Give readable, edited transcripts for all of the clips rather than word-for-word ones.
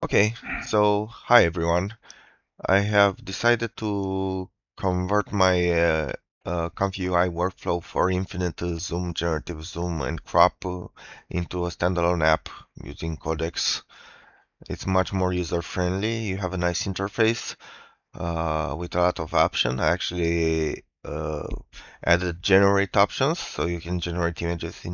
Okay, so hi everyone. I have decided to convert my ComfyUI workflow for infinite zoom, generative zoom, and crop into a standalone app using codecs. It's much more user-friendly. You have a nice interface with a lot of options. I actually added generate options, so you can generate images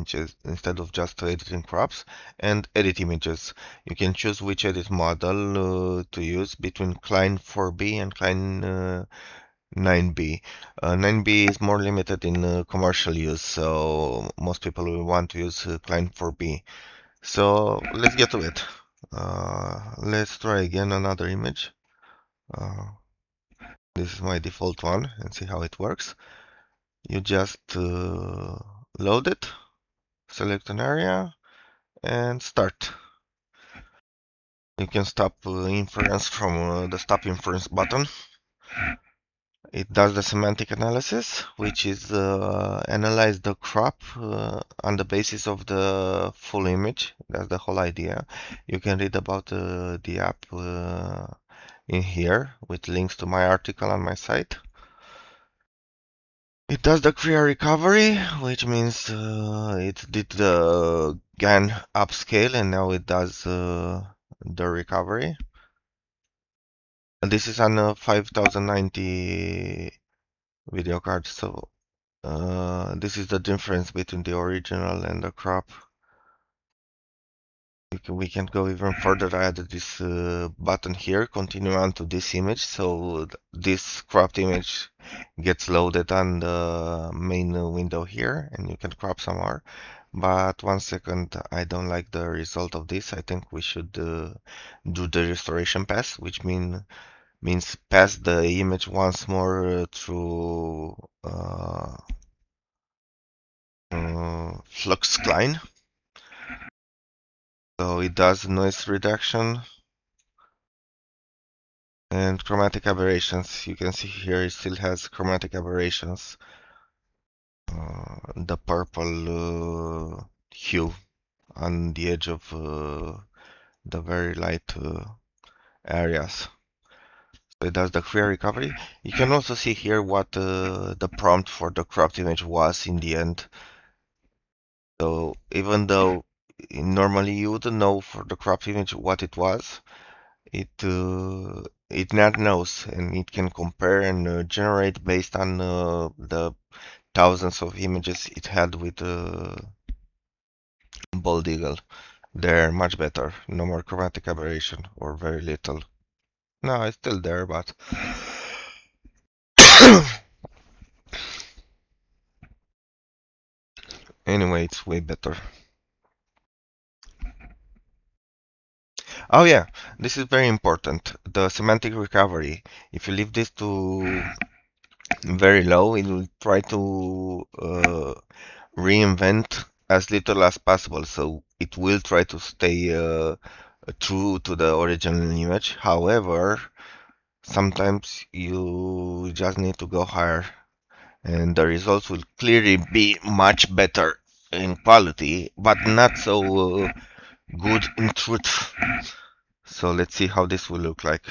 instead of just editing crops, and edit images. You can choose which edit model to use between Klein 4B and Klein 9B. 9B is more limited in commercial use, so most people will want to use Klein 4B. So let's get to it. Let's try again another image. Uh, this is my default one and see how it works. You just load it, select an area, and start. You can stop inference from the stop inference button. It does the semantic analysis, which is analyze the crop on the basis of the full image. That's the whole idea. You can read about the app in here with links to my article on my site. It does the query recovery, which means it did the GAN upscale and now it does the recovery. And this is on a 5090 video card, so this is the difference between the original and the crop. We can go even further. I added this button here, continue on to this image, so this cropped image gets loaded on the main window here, and you can crop some more. But one second, I don't like the result of this. I think we should do the restoration pass, which means pass the image once more through flux Klein. So it does noise reduction and chromatic aberrations. You can see here it still has chromatic aberrations. The purple hue on the edge of the very light areas. So it does the query recovery. You can also see here what the prompt for the cropped image was in the end. So even though normally you wouldn't know for the cropped image what it was, it not knows and it can compare and generate based on the thousands of images it had with Bald Eagle. They're much better. No more chromatic aberration or very little. No, it's still there, but anyway, it's way better. Oh yeah, this is very important. The semantic recovery. If you leave this to very low, it will try to reinvent as little as possible. So it will try to stay true to the original image. However, sometimes you just need to go higher, and the results will clearly be much better in quality, but not so good in truth. So let's see how this will look like.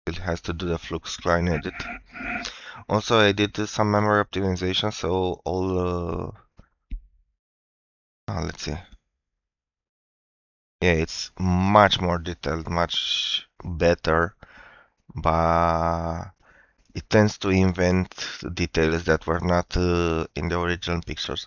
It has to do the flux Klein edit. Also, I did some memory optimization, so all. Let's see. Yeah, it's much more detailed, much better, but it tends to invent details that were not in the original pictures.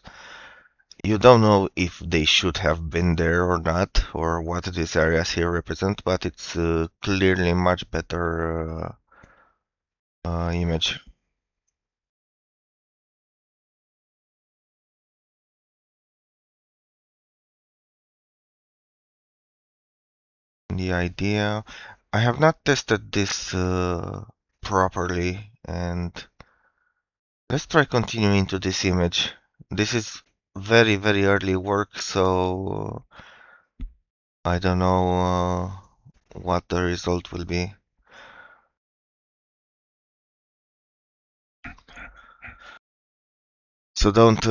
You don't know if they should have been there or not, or what these areas here represent, but it's clearly much better image. The idea, I have not tested this properly, and Let's try continuing to this image. This is very, very early work, so I don't know what the result will be. So don't,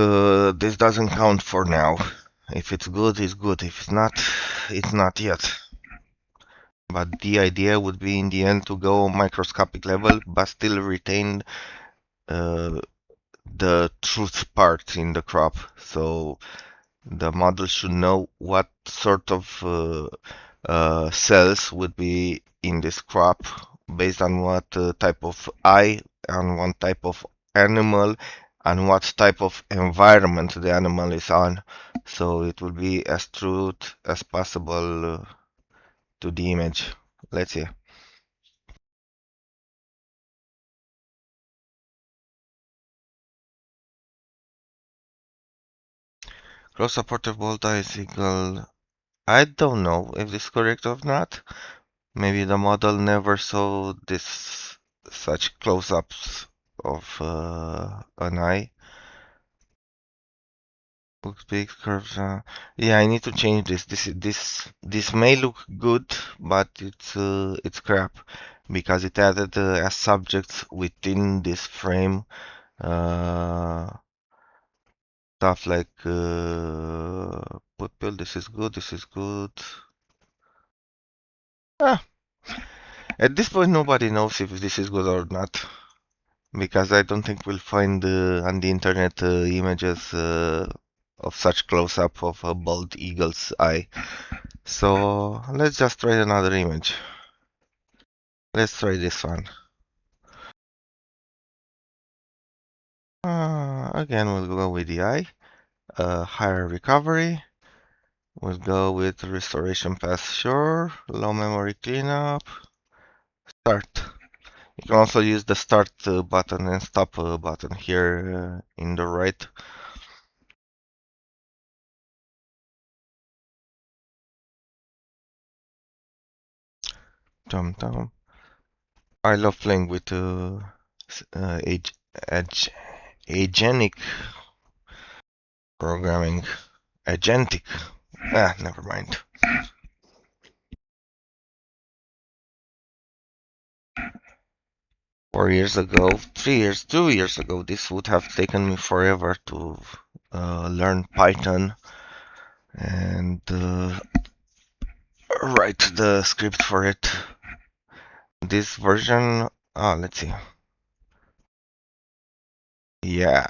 this doesn't count for now. If it's good, it's good. If it's not yet. But the idea would be in the end to go microscopic level, but still retain uh, the truth part in the crop. So the model should know what sort of cells would be in this crop based on what type of eye and what type of animal and what type of environment the animal is on. So it will be as true as possible to the image. Let's see. Cross supported volta is equal. I don't know if this is correct or not. Maybe the model never saw this such close-ups of an eye. Looks big curves. Yeah, I need to change this. This may look good, but it's crap because it added as subjects within this frame uh, stuff like pupil. This is good. This is good. Ah, at this point, nobody knows if this is good or not. Because I don't think we'll find on the internet images of such close-up of a bald eagle's eye. So let's just try another image. Let's try this one. Again, we'll go with the eye. Higher recovery. We'll go with restoration path sure. Low memory cleanup. Start. You can also use the start button and stop button here in the right. Jump down. I love playing with age, age, agenic programming. Agentic. Never mind. 4 years ago, 3 years, 2 years ago, this would have taken me forever to learn Python and write the script for it. This version, let's see. Yeah,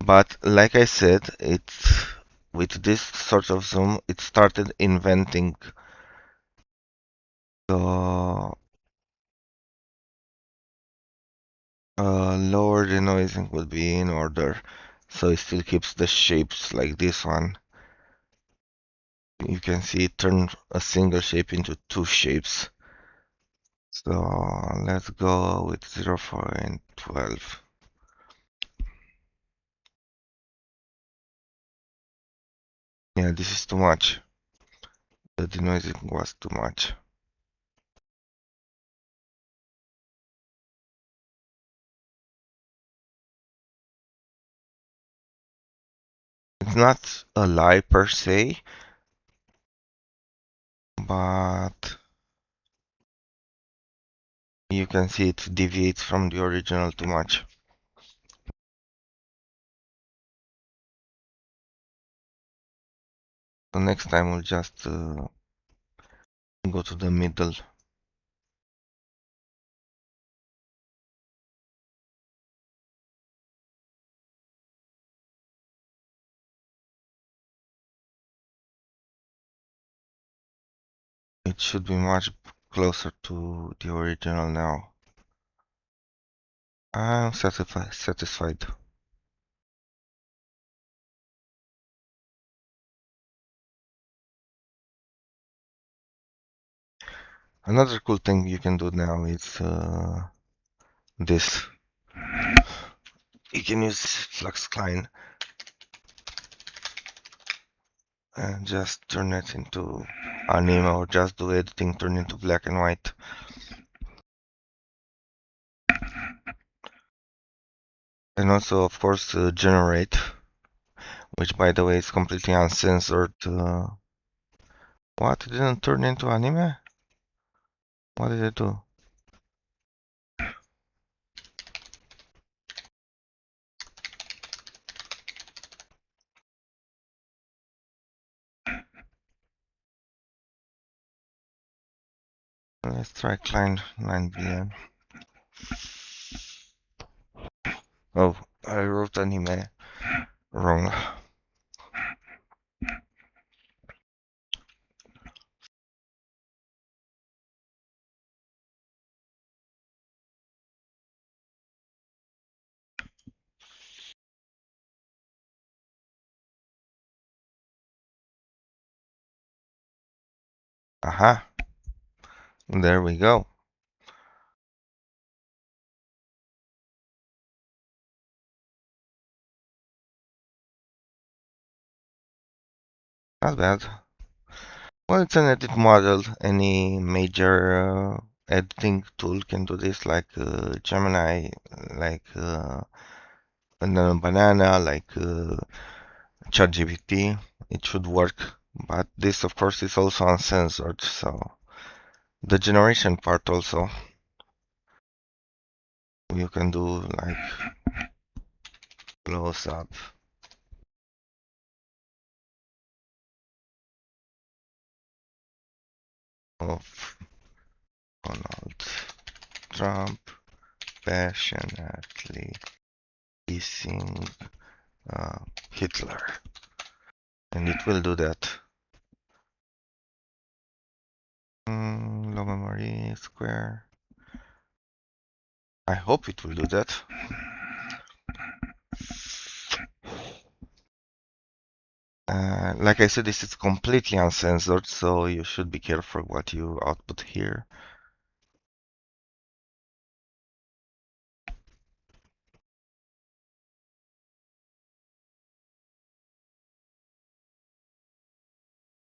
but like I said, it's with this sort of zoom, it started inventing the lower denoising will be in order, so it still keeps the shapes like this one. You can see it turn a single shape into two shapes. So let's go with 0.12. Yeah, this is too much. The denoising was too much. It's not a lie per se, but you can see it deviates from the original too much. So next time we'll just go to the middle. It should be much closer to the original now. I'm satisfied. Another cool thing you can do now is this. You can use Flux Client and just turn it into anime or just do editing, turn into black and white. And also, of course, generate, which by the way is completely uncensored. What? It didn't turn into anime? What did it do? Let's try Klein 9 billion. Oh, I wrote anime wrong. Aha, there we go. Not bad. Well, it's an edit model. Any major editing tool can do this, like Gemini, like and then Banana, like ChatGPT. It should work. But this, of course, is also uncensored, so the generation part also you can do like close up of Donald Trump passionately kissing Hitler, and it will do that. Low memory square. I hope it will do that. Like I said, this is completely uncensored, so you should be careful what you output here.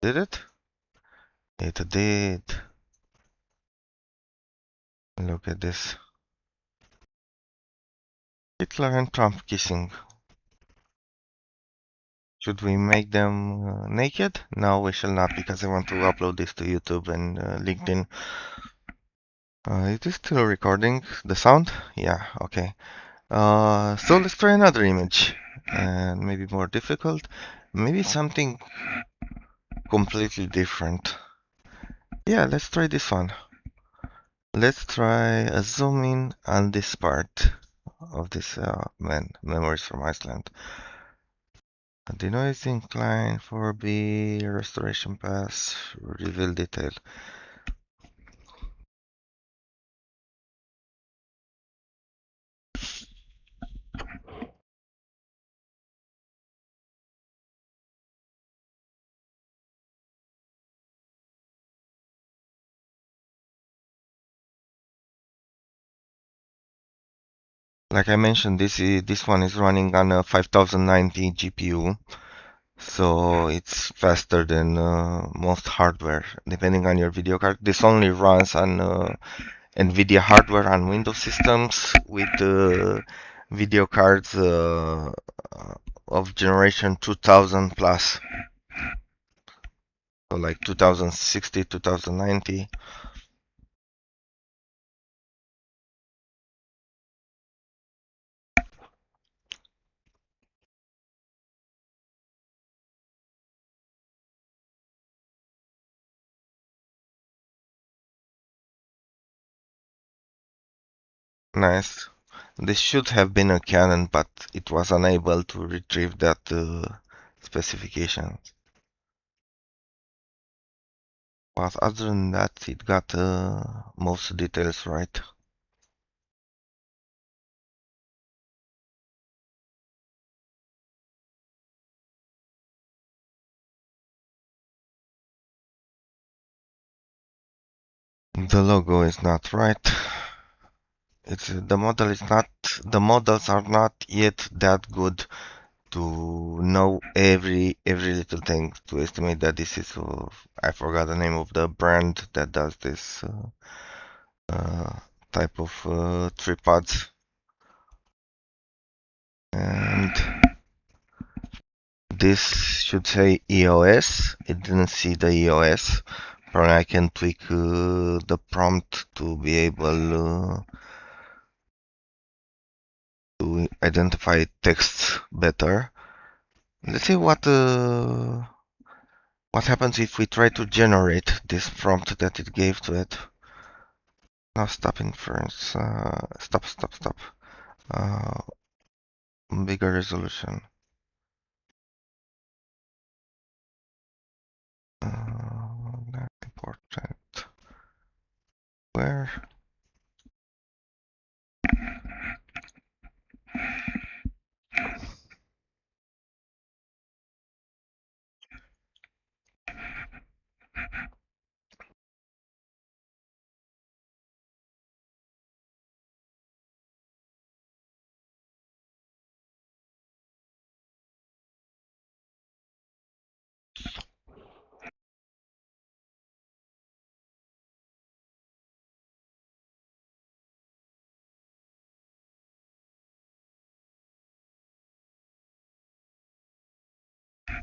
Did it? It did. Look at this. Hitler and Trump kissing. Should we make them naked? No, we shall not, because I want to upload this to YouTube and LinkedIn. It is still recording the sound? Yeah, okay. So let's try another image, and maybe more difficult. Maybe something completely different. Yeah, let's try this one. Let's try a zoom in on this part of this memories from Iceland. Denoise incline for B, restoration pass, reveal detail. Like I mentioned, this one is running on a 5090 GPU, so it's faster than most hardware, depending on your video card. This only runs on NVIDIA hardware on Windows systems with video cards of generation 2000 plus, so like 2060, 2090. Nice. This should have been a Canon, but it was unable to retrieve that specification. But other than that, it got most details right. The logo is not right. It's the model is not. The models are not yet that good to know every little thing to estimate that this is. I forgot the name of the brand that does this uh, type of tripods. And this should say EOS. It didn't see the EOS. Probably I can tweak the prompt to be able to identify text better. Let's see what happens if we try to generate this prompt that it gave to it. Now stop inference. Stop. Uh, Bigger resolution. Important. Where?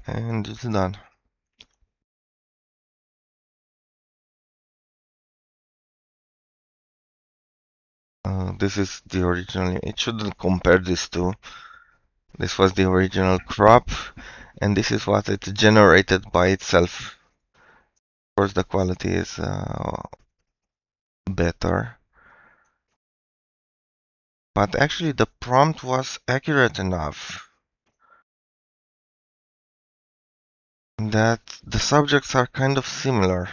And it's done. This is the original. It shouldn't compare these two. This was the original crop, and this is what it generated by itself. Of course, the quality is better, but actually the prompt was accurate enough that the subjects are kind of similar.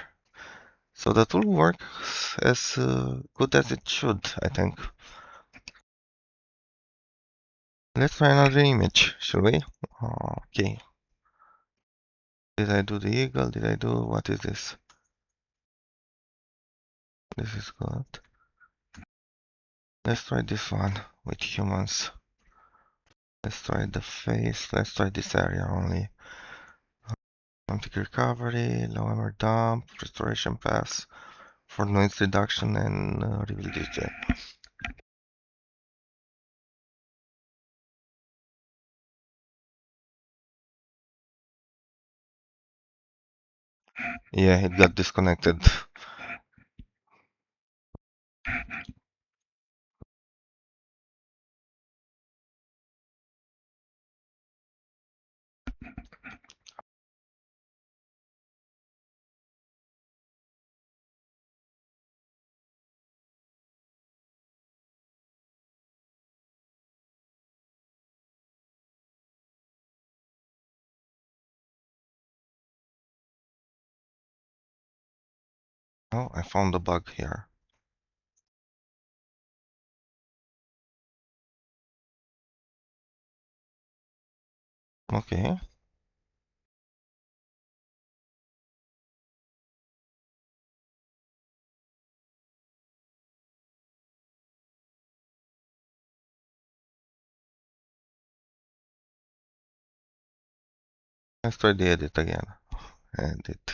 So the tool works as good as it should, I think. Let's try another image, shall we? Okay. Did I do the eagle? Did I do... What is this? This is good. Let's try this one with humans. Let's try the face. Let's try this area only. Semantic recovery, low hammer dump, restoration pass for noise reduction and reveal DJ. Yeah, it got disconnected. Oh, I found a bug here. Okay. Let's try the edit again. Edit.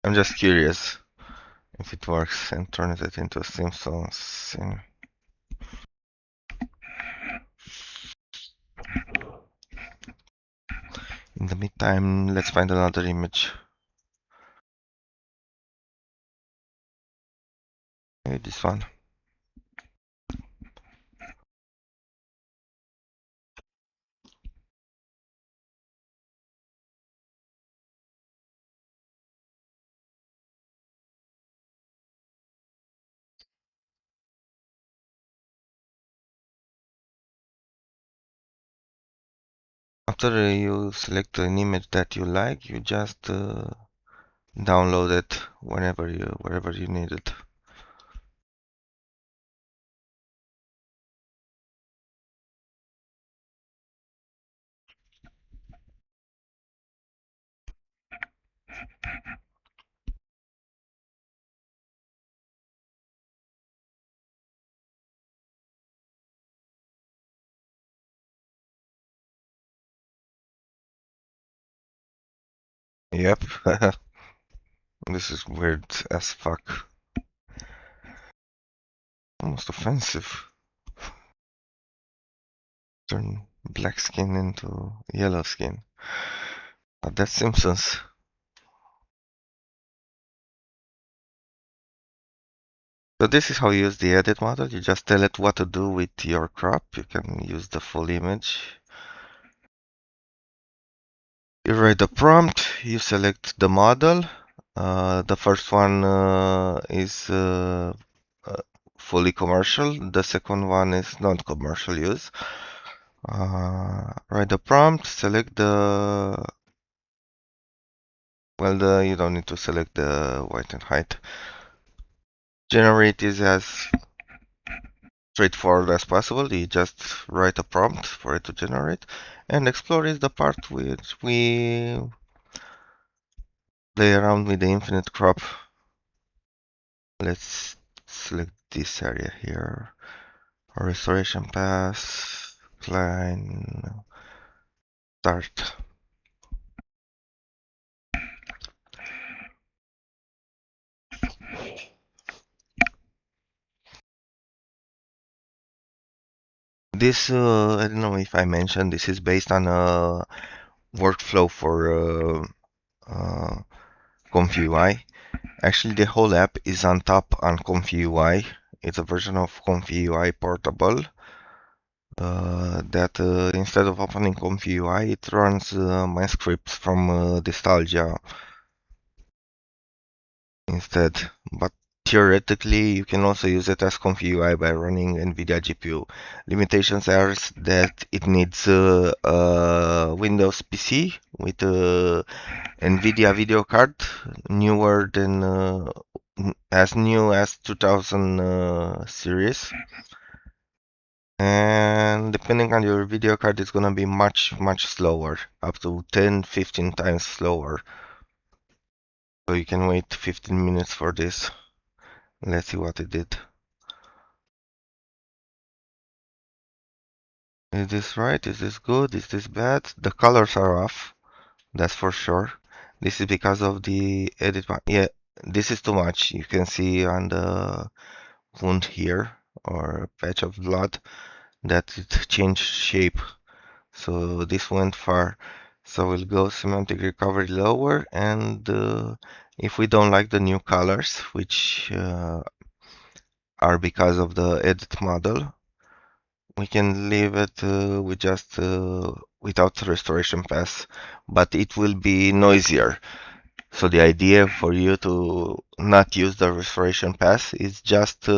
I'm just curious if it works and turns it into a Simpsons scene. In the meantime, let's find another image. Maybe this one. After you select an image that you like, you just download it wherever you need it. Yep. This is weird as fuck. Almost offensive. Turn black skin into yellow skin. But that's Simpsons. So this is how you use the edit model. You just tell it what to do with your crop. You can use the full image. You write the prompt, you select the model. The first one is uh, fully commercial. The second one is non-commercial use. Write the prompt, select the, well, you don't need to select the white and height. Generate is as straightforward as possible. You just write a prompt for it to generate. And explore is the part which we play around with the infinite crop. Let's select this area here. Restoration pass, climb, start. This, I don't know if I mentioned, this is based on a workflow for ComfyUI. Actually, the whole app is on top on ComfyUI. It's a version of ComfyUI portable that instead of opening ComfyUI, it runs my scripts from Dystalgia instead. But theoretically, you can also use it as ComfyUI by running NVIDIA GPU. Limitations are that it needs a Windows PC with a NVIDIA video card, newer than as new as 2000 series. And depending on your video card, it's gonna be much, much slower, up to 10, 15 times slower. So you can wait 15 minutes for this. Let's see what it did. Is this right? Is this good? Is this bad? The colors are off, that's for sure. This is because of the edit. Yeah, this is too much. You can see on the wound here, or patch of blood, that it changed shape. So this went far. So we'll go semantic recovery lower, and if we don't like the new colors, which are because of the edit model, we can leave it with just without restoration pass, but it will be noisier. So the idea for you to not use the restoration pass is just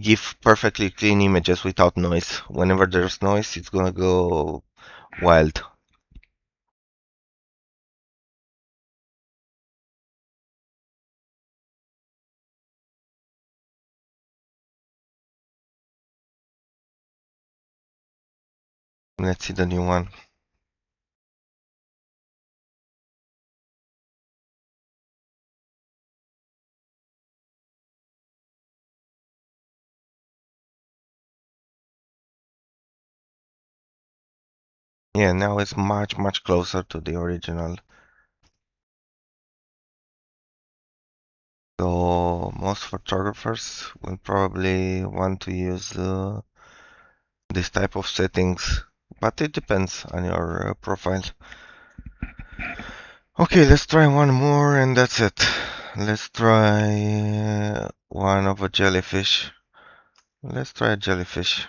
give perfectly clean images without noise. Whenever there's noise, it's gonna go wild. Let's see the new one. Yeah, now it's much, much closer to the original. So most photographers will probably want to use this type of settings, but it depends on your profile. Okay, let's try one more and that's it. Let's try one of a jellyfish. Let's try a jellyfish,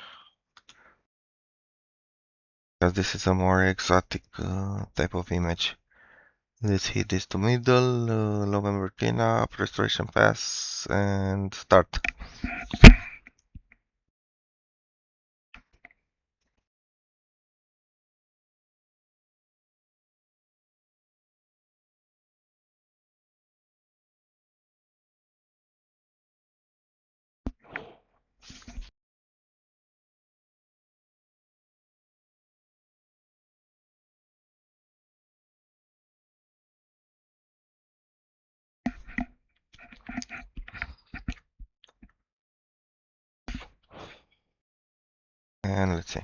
because this is a more exotic type of image. Let's hit this to middle, low memory cleanup, restoration pass, and start. And let's see.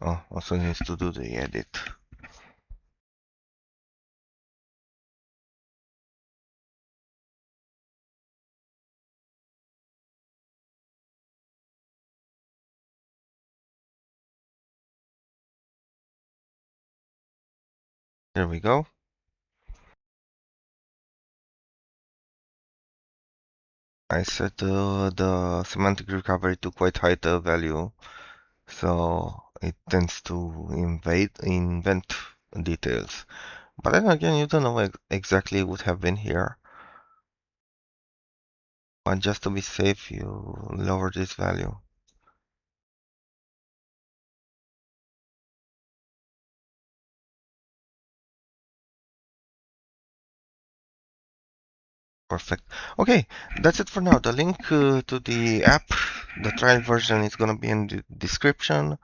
Oh, also needs to do the edit. There we go. I set the semantic recovery to quite high value, so it tends to invent details. But then again, you don't know exactly what have been here. But just to be safe, you lower this value. Perfect. Okay, that's it for now. The link to the app, the trial version, is gonna be in the description.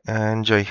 Enjoy.